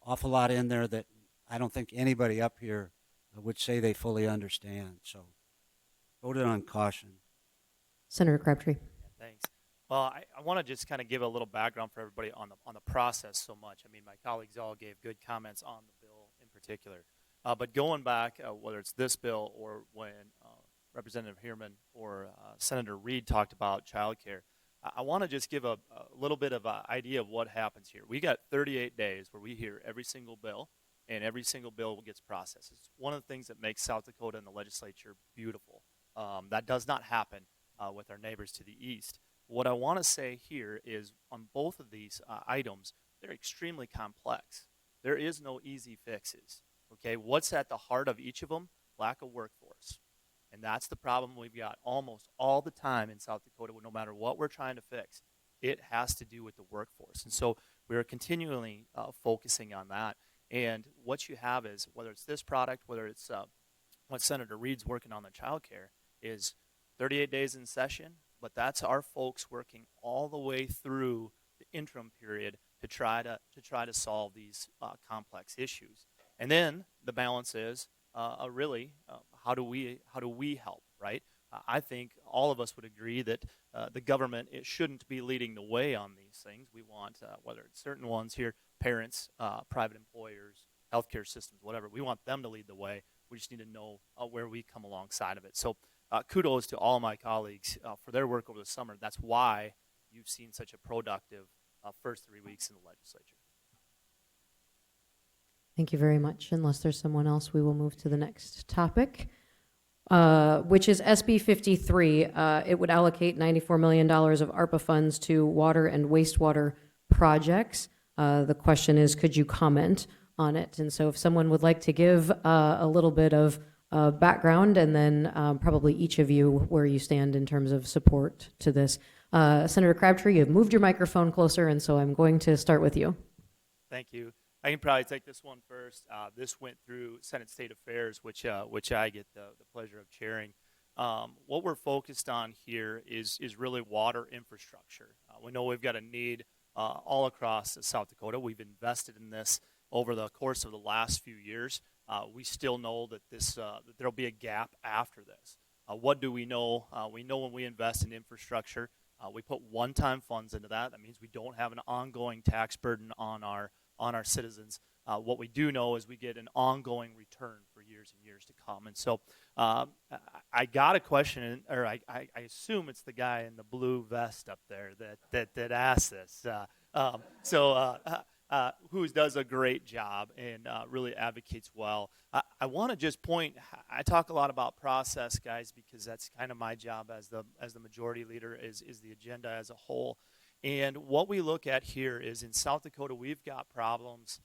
D: awful lot in there that I don't think anybody up here would say they fully understand. So voted on caution.
B: Senator Crabtree.
E: Thanks. Well, I want to just kind of give a little background for everybody on the process so much. I mean, my colleagues all gave good comments on the bill in particular. But going back, whether it's this bill or when Representative Heerman or Senator Reed talked about child care, I want to just give a little bit of an idea of what happens here. We got 38 days where we hear every single bill, and every single bill gets processed. It's one of the things that makes South Dakota and the legislature beautiful. That does not happen with our neighbors to the east. What I want to say here is on both of these items, they're extremely complex. There is no easy fixes. Okay, what's at the heart of each of them? Lack of workforce. And that's the problem we've got almost all the time in South Dakota, no matter what we're trying to fix. It has to do with the workforce. And so we're continually focusing on that. And what you have is, whether it's this product, whether it's what Senator Reed's working on the child care, is 38 days in session, but that's our folks working all the way through the interim period to try to solve these complex issues. And then the balance is really how do we help, right? I think all of us would agree that the government, it shouldn't be leading the way on these things. We want, whether it's certain ones here, parents, private employers, healthcare systems, whatever, we want them to lead the way. We just need to know where we come alongside of it. So kudos to all my colleagues for their work over the summer. That's why you've seen such a productive first 3 weeks in the legislature.
B: Thank you very much. Unless there's someone else, we will move to the next topic, which is SB 53. It would allocate $94 million of ARPA funds to water and wastewater projects. The question is, could you comment on it. And so if someone would like to give a little bit of background, and then probably each of you where you stand in terms of support to this. Senator Crabtree, you've moved your microphone closer, and so I'm going to start with you.
E: Thank you. I can probably take this one first. This went through Senate State Affairs, which I get the pleasure of chairing. What we're focused on here is really water infrastructure. We know we've got a need all across South Dakota. We've invested in this over the course of the last few years. We still know that that there'll be a gap after this. What do we know? We know when we invest in infrastructure, we put one-time funds into that. That means we don't have an ongoing tax burden on our citizens. What we do know is we get an ongoing return for years and years to come. And so I got a question, or I assume it's the guy in the blue vest up there that asked this. Who does a great job and really advocates well. I want to just point, I talk a lot about process, guys, because that's kind of my job as the majority leader is the agenda as a whole. And what we look at here is in South Dakota, we've got problems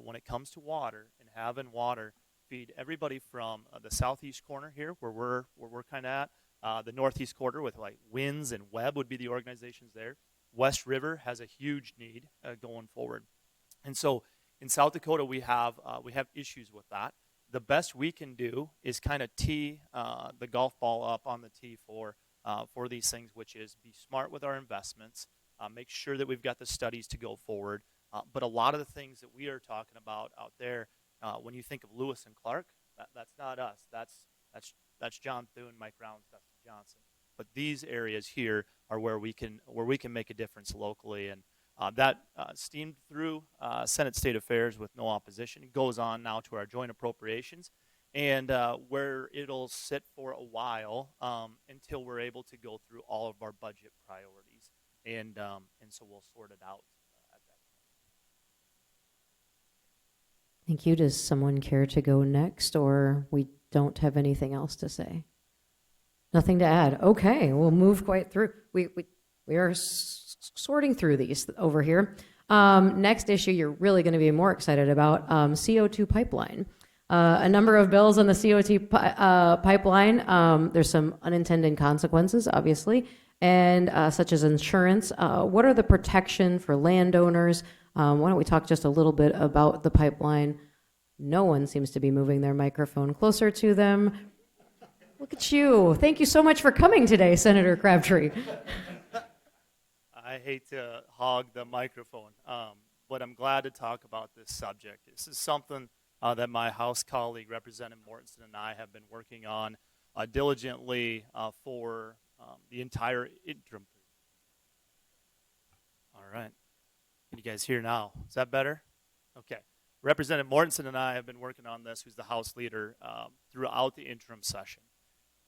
E: when it comes to water and having water feed everybody from the southeast corner here, where we're kind of at, the northeast quarter with like Winds and Webb would be the organizations there. West River has a huge need going forward. And so in South Dakota, we have issues with that. The best we can do is kind of tee the golf ball up on the tee for these things, which is be smart with our investments, make sure that we've got the studies to go forward. But a lot of the things that we are talking about out there, when you think of Lewis and Clark, that's not us. That's John Thune, Mike Rounds, Dustin Johnson. But these areas here are where we can make a difference locally, and that steamed through Senate State Affairs with no opposition. It goes on now to our joint appropriations, and where it'll sit for a while until we're able to go through all of our budget priorities, and so we'll sort it out at that point.
B: Thank you. Does someone care to go next, or we don't have anything else to say? Nothing to add. Okay, we'll move quite through. We are sorting through these over here. Next issue you're really going to be more excited about, CO2 pipeline. A number of bills on the CO2 pipeline. There's some unintended consequences, obviously, and such as insurance. What are the protection for landowners? Why don't we talk just a little bit about the pipeline? No one seems to be moving their microphone closer to them. Look at you. Thank you so much for coming today, Senator Crabtree.
E: I hate to hog the microphone, but I'm glad to talk about this subject. This is something that my House colleague, Representative Mortensen, and I have been working on diligently for the entire interim period. All right. Can you guys hear now? Is that better? Okay. Representative Mortensen and I have been working on this, who's the House leader, throughout the interim session.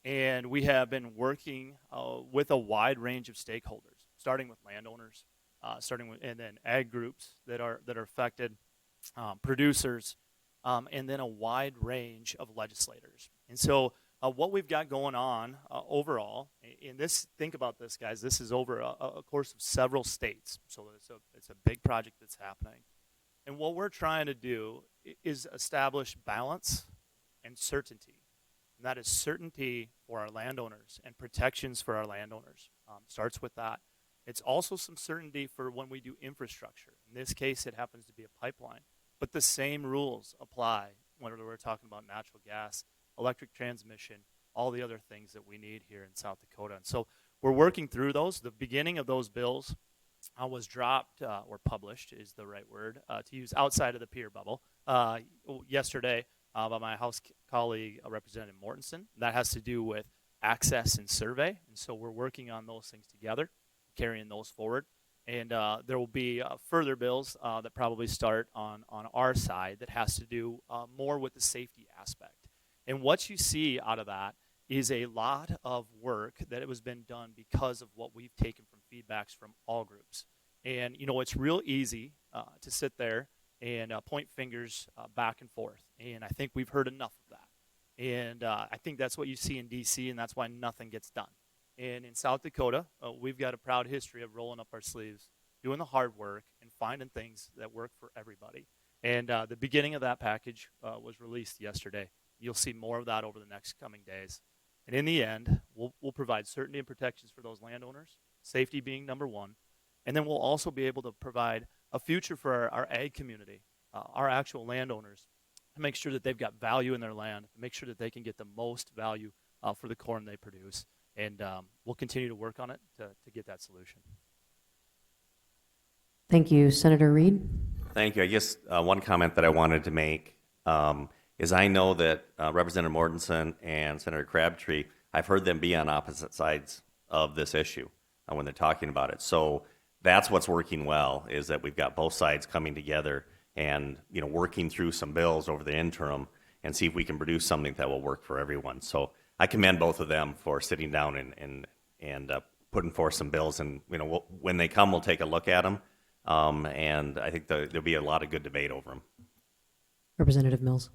E: And we have been working with a wide range of stakeholders, starting with landowners, and then ag groups that are affected, producers, and then a wide range of legislators. And so what we've got going on overall, in this, think about this, guys, this is over a course of several states. So it's a big project that's happening. And what we're trying to do is establish balance and certainty. And that is certainty for our landowners and protections for our landowners. Starts with that. It's also some certainty for when we do infrastructure. In this case, it happens to be a pipeline. But the same rules apply when we're talking about natural gas, electric transmission, all the other things that we need here in South Dakota. And so we're working through those. The beginning of those bills was dropped, or published is the right word, to use outside of the peer bubble, yesterday by my House colleague, Representative Mortensen. That has to do with access and survey. And so we're working on those things together, carrying those forward. And there will be further bills that probably start on our side that has to do more with the safety aspect. And what you see out of that is a lot of work that has been done because of what we've taken from feedbacks from all groups. And, you know, it's real easy to sit there and point fingers back and forth. And I think we've heard enough of that. And I think that's what you see in D.C., and that's why nothing gets done. And in South Dakota, we've got a proud history of rolling up our sleeves, doing the hard work, and finding things that work for everybody. And the beginning of that package was released yesterday. You'll see more of that over the next coming days. And in the end, we'll provide certainty and protections for those landowners, safety being number one. And then we'll also be able to provide a future for our ag community, our actual landowners, to make sure that they've got value in their land, to make sure that they can get the most value for the corn they produce. And we'll continue to work on it to get that solution.
B: Thank you. Senator Reed?
C: Thank you. I guess one comment that I wanted to make is I know that Representative Mortensen and Senator Crabtree, I've heard them be on opposite sides of this issue when they're talking about it. So that's what's working well, is that we've got both sides coming together and working through some bills over the interim and see if we can produce something that will work for everyone. So I commend both of them for sitting down and putting forth some bills. And when they come, we'll take a look at them. And I think there'll be a lot of good debate over them.
B: Representative Mills?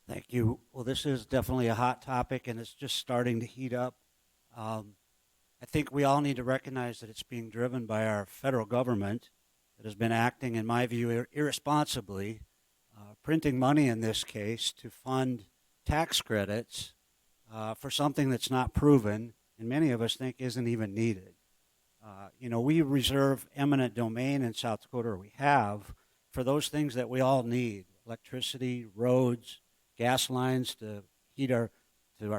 D: Thank you. Well, this is definitely a hot topic, and it's just starting to heat up. I think we all need to recognize that it's being driven by our federal government that has been acting, in my view, irresponsibly, printing money in this case to fund tax credits for something that's not proven, and many of us think isn't even needed. We reserve eminent domain in South Dakota, or we have, for those things that we all need: electricity, roads, gas lines to heat our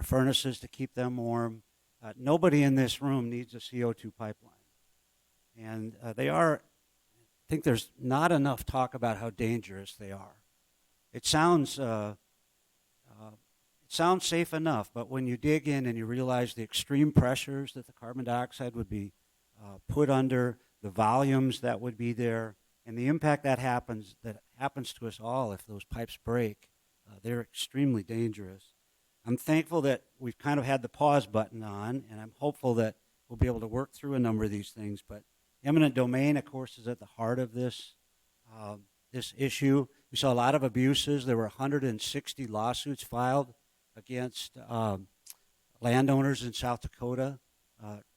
D: furnaces to keep them warm. Nobody in this room needs a CO2 pipeline. And I think there's not enough talk about how dangerous they are. It sounds safe enough, but when you dig in and you realize the extreme pressures that the carbon dioxide would be put under, the volumes that would be there, and the impact that happens to us all if those pipes break, they're extremely dangerous. I'm thankful that we've kind of had the pause button on, and I'm hopeful that we'll be able to work through a number of these things. But eminent domain, of course, is at the heart of this issue. We saw a lot of abuses. There were 160 lawsuits filed against landowners in South Dakota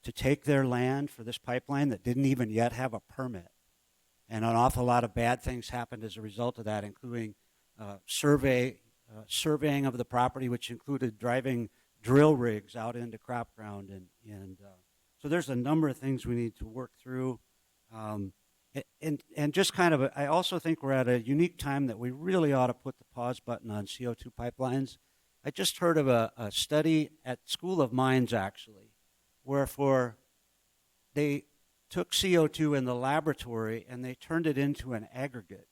D: to take their land for this pipeline that didn't even yet have a permit. And an awful lot of bad things happened as a result of that, including surveying of the property, which included driving drill rigs out into crop ground. And so there's a number of things we need to work through. And just kind of, I also think we're at a unique time that we really ought to put the pause button on CO2 pipelines. I just heard of a study at School of Mines, actually, where they took CO2 in the laboratory and they turned it into an aggregate.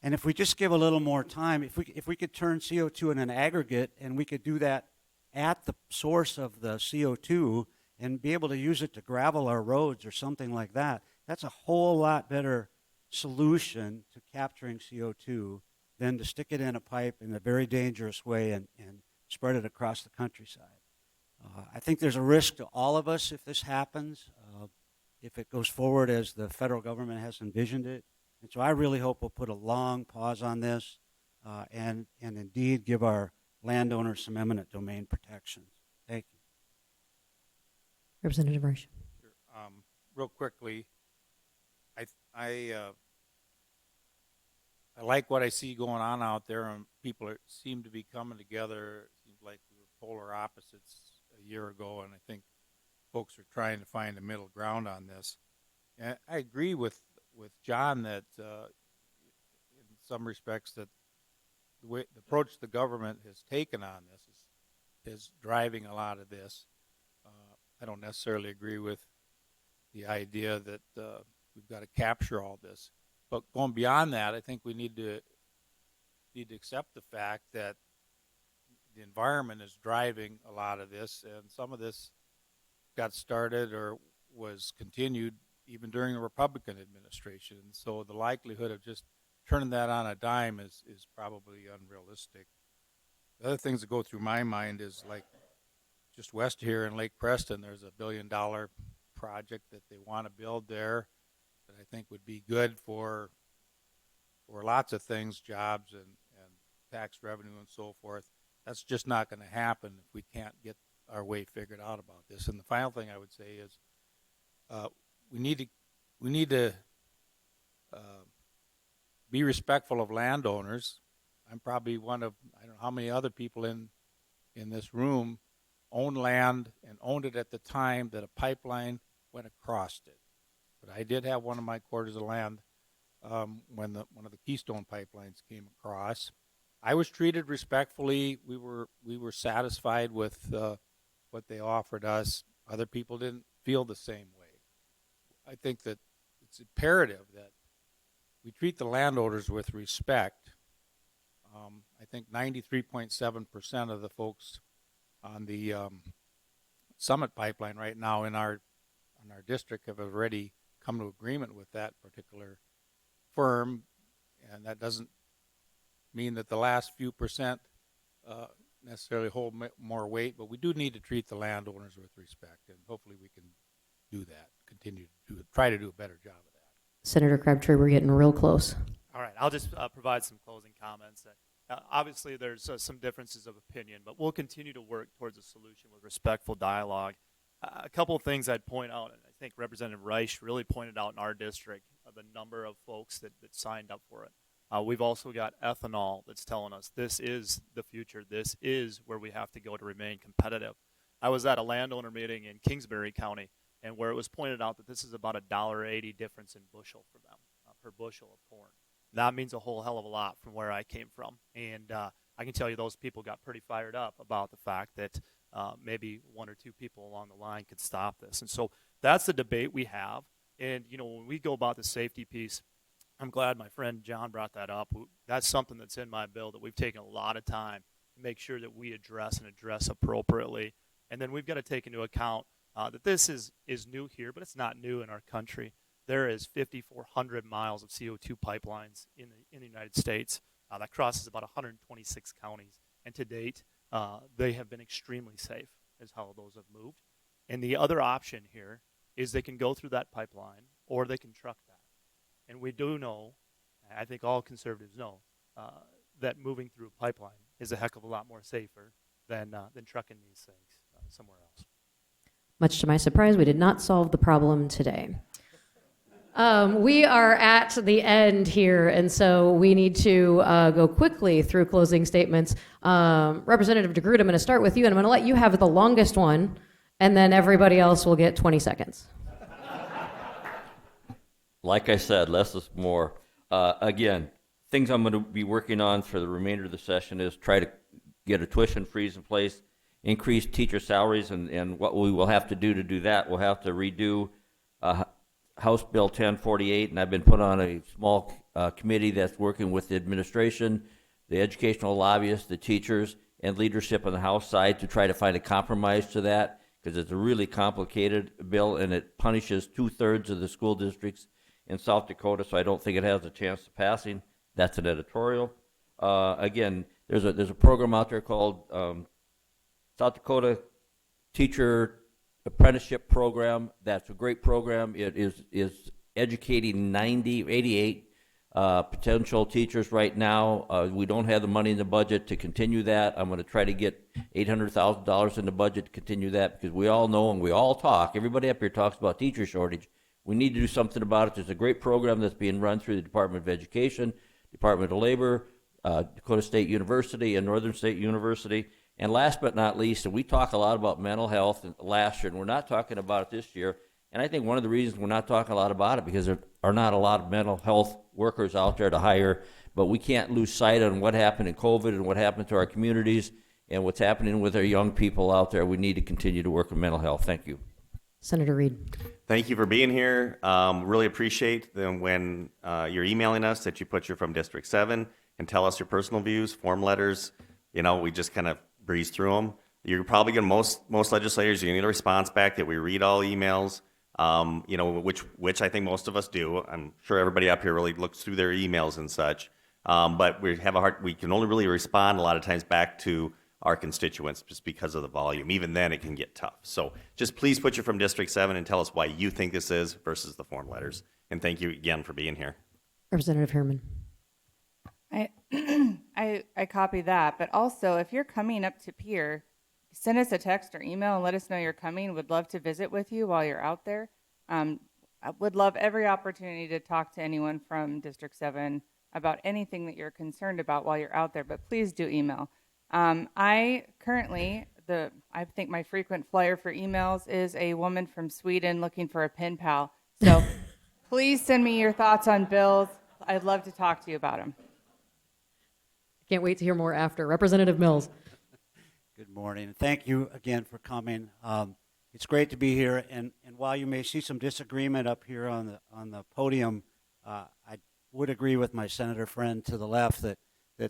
D: And if we just give a little more time, if we could turn CO2 in an aggregate, and we could do that at the source of the CO2 and be able to use it to gravel our roads or something like that, that's a whole lot better solution to capturing CO2 than to stick it in a pipe in a very dangerous way and spread it across the countryside. I think there's a risk to all of us if this happens, if it goes forward as the federal government has envisioned it. And so I really hope we'll put a long pause on this and indeed give our landowners some eminent domain protections. Thank you.
B: Representative Rush?
G: Sure. Real quickly, I like what I see going on out there, and people seem to be coming together. It seems like we were polar opposites a year ago, and I think folks are trying to find a middle ground on this. And I agree with John that in some respects that the approach the government has taken on this is driving a lot of this. I don't necessarily agree with the idea that we've got to capture all this. But going beyond that, I think we need to accept the fact that the environment is driving a lot of this, and some of this got started or was continued even during the Republican administration. And so the likelihood of just turning that on a dime is probably unrealistic. The other things that go through my mind is, like, just west here in Lake Preston, there's $1 billion project that they want to build there that I think would be good for lots of things, jobs and tax revenue and so forth. That's just not going to happen if we can't get our way figured out about this. And the final thing I would say is we need to be respectful of landowners. I'm probably one of, I don't know how many other people in this room own land and owned it at the time that a pipeline went across it. But I did have one of my quarters of land when one of the Keystone pipelines came across. I was treated respectfully. We were satisfied with what they offered us. Other people didn't feel the same way. I think that it's imperative that we treat the landowners with respect. I think 93.7% of the folks on the Summit pipeline right now in our district have already come to agreement with that particular firm, and that doesn't mean that the last few percent necessarily hold more weight, but we do need to treat the landowners with respect, and hopefully we can do that, try to do a better job of that.
B: Senator Crabtree, we're getting real close.
E: All right, I'll just provide some closing comments. Obviously, there's some differences of opinion, but we'll continue to work towards a solution with respectful dialogue. A couple of things I'd point out, and I think Representative Reich really pointed out in our district the number of folks that signed up for it. We've also got ethanol that's telling us this is the future. This is where we have to go to remain competitive. I was at a landowner meeting in Kingsbury County, and where it was pointed out that this is about $1.80 difference in bushel for them, per bushel of corn. That means a whole hell of a lot from where I came from. And I can tell you those people got pretty fired up about the fact that maybe one or two people along the line could stop this. And so that's the debate we have. And, you know, when we go about the safety piece, I'm glad my friend John brought that up. That's something that's in my bill that we've taken a lot of time to make sure that we address appropriately. And then we've got to take into account that this is new here, but it's not new in our country. There is 5,400 miles of CO2 pipelines in the United States that crosses about 126 counties. And to date, they have been extremely safe is how those have moved. And the other option here is they can go through that pipeline or they can truck that. And we do know, I think all conservatives know, that moving through a pipeline is a heck of a lot more safer than trucking these things somewhere else.
B: Much to my surprise, we did not solve the problem today. We are at the end here, and so we need to go quickly through closing statements. Representative DeGroot, I'm going to start with you, and I'm going to let you have the longest one, and then everybody else will get 20 seconds.
H: Like I said, less is more. Again, things I'm going to be working on for the remainder of the session is try to get a tuition freeze in place, increase teacher salaries, and what we will have to do that, we'll have to redo House Bill 1048, and I've been put on a small committee that's working with the administration, the educational lobbyists, the teachers, and leadership on the House side to try to find a compromise to that, because it's a really complicated bill, and it punishes 2/3 of the school districts in South Dakota, so I don't think it has a chance of passing. That's an editorial. Again, there's a program out there called South Dakota Teacher Apprenticeship Program. That's a great program. It is educating 88 potential teachers right now. We don't have the money in the budget to continue that. I'm going to try to get $800,000 in the budget to continue that, because we all know and we all talk, everybody up here talks about teacher shortage. We need to do something about it. There's a great program that's being run through the Department of Education, Department of Labor, Dakota State University, and Northern State University. And last but not least, and we talk a lot about mental health last year, and we're not talking about it this year. And I think one of the reasons we're not talking a lot about it because there are not a lot of mental health workers out there to hire. But we can't lose sight on what happened in COVID and what happened to our communities and what's happening with our young people out there. We need to continue to work on mental health. Thank you.
B: Senator Reed.
C: Thank you for being here. Really appreciate when you're emailing us that you put you're from District 7 and tell us your personal views, form letters. You know, we just kind of breeze through them. You're probably going to, most legislators, you're going to get a response back that we read all emails, you know, which I think most of us do. I'm sure everybody up here really looks through their emails and such. But we can only really respond a lot of times back to our constituents just because of the volume. Even then, it can get tough. So just please put you from District 7 and tell us why you think this is versus the form letters. And thank you again for being here.
B: Representative Herman.
F: I copy that, but also if you're coming up to Pier, send us a text or email and let us know you're coming. Would love to visit with you while you're out there. I would love every opportunity to talk to anyone from District 7 about anything that you're concerned about while you're out there, but please do email. I currently, I think my frequent flyer for emails is a woman from Sweden looking for a pen pal. So please send me your thoughts on bills. I'd love to talk to you about them.
B: Can't wait to hear more after. Representative Mills.
D: Good morning. Thank you again for coming. It's great to be here. And while you may see some disagreement up here on the podium, I would agree with my senator friend to the left that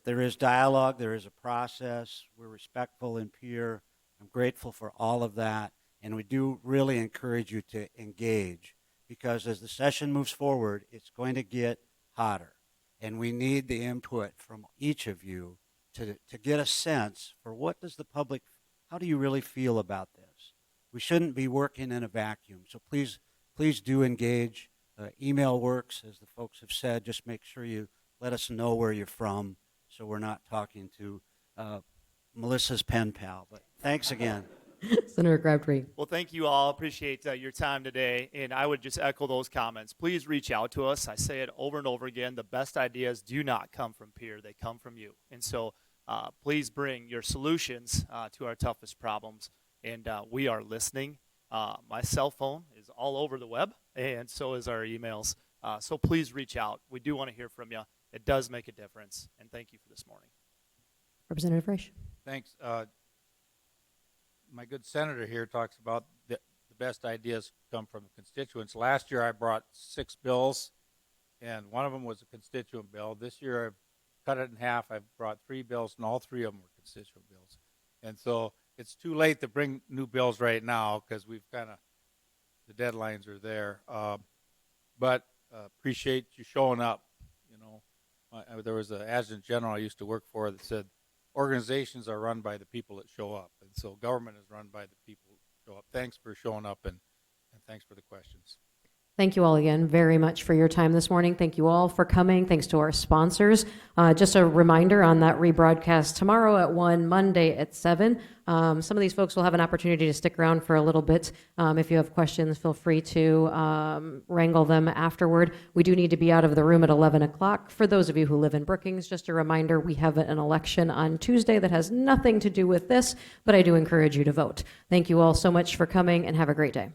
D: there is dialogue, there is a process. We're respectful and peer. I'm grateful for all of that. And we do really encourage you to engage, because as the session moves forward, it's going to get hotter. And we need the input from each of you to get a sense for what does the public, how do you really feel about this? We shouldn't be working in a vacuum. So please do engage. Email works, as the folks have said. Just make sure you let us know where you're from, so we're not talking to Melissa's pen pal. But thanks again.
B: Senator Crabtree.
E: Well, thank you all. Appreciate your time today. And I would just echo those comments. Please reach out to us. I say it over and over again. The best ideas do not come from peer. They come from you. And so please bring your solutions to our toughest problems. And we are listening. My cell phone is all over the web, and so is our emails. So please reach out. We do want to hear from you. It does make a difference. And thank you for this morning.
B: Representative Frisch.
G: Thanks. My good senator here talks about the best ideas come from constituents. Last year I brought 6 bills, and one of them was a constituent bill. This year I've cut it in half. I've brought 3 bills, and all 3 of them were constituent bills. And so it's too late to bring new bills right now, because we've the deadlines are there. But appreciate you showing up. You know, there was an adjutant general I used to work for that said, organizations are run by the people that show up, and so government is run by the people who show up. Thanks for showing up, and thanks for the questions.
B: Thank you all again very much for your time this morning. Thank you all for coming. Thanks to our sponsors. Just a reminder on that rebroadcast tomorrow at 1, Monday at 7. Some of these folks will have an opportunity to stick around for a little bit. If you have questions, feel free to wrangle them afterward. We do need to be out of the room at 11 o'clock. For those of you who live in Brookings, just a reminder, we have an election on Tuesday that has nothing to do with this, but I do encourage you to vote. Thank you all so much for coming, and have a great day.